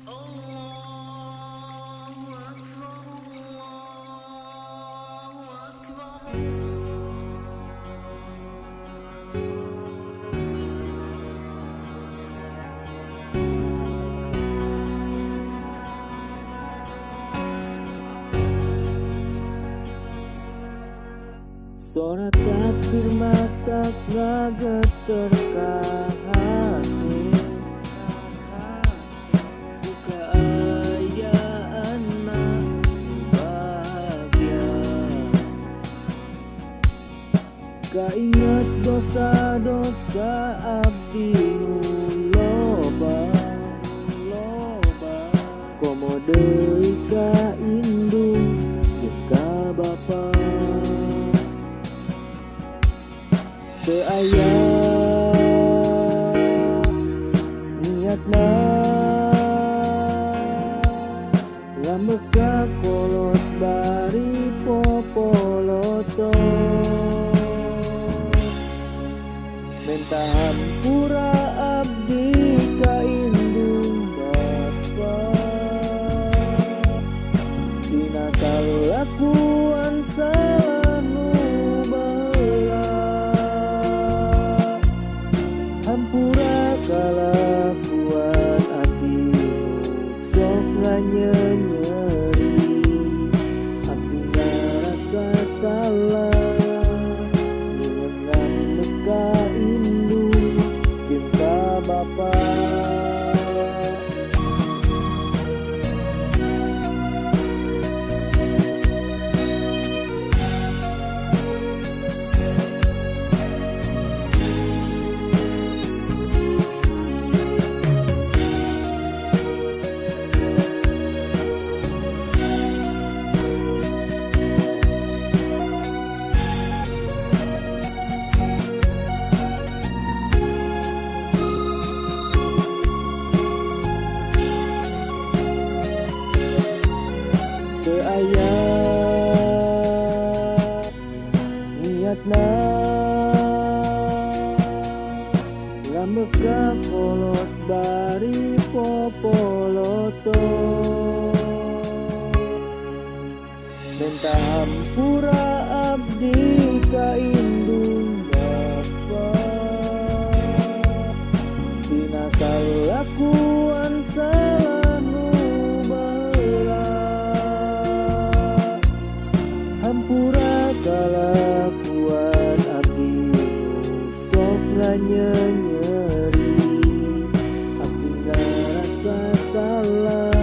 Suara takbir mata getar ka hati, buka ayaan bahagia. Kaingat dosa-dosa abdi nu loba, komo deui ka indung jeung ka bapa. Teu aya niatna lambe ka kolot bari popoloto, minta hampura abdi ka indung bapa. Dina kalakuan salah nu hampura kalakuan abdi sok nganyenyeri, abdi ngarasa salah nyenengan ka indung jeung ka bapa. Teu aya niatna lambe ka kolot bari popoloto, minta hampura abdi ka indung bapa. Dina kalakuan salah nu hampura kalakuan abdi nu sok nganyenyeri, abdi ngarasa salah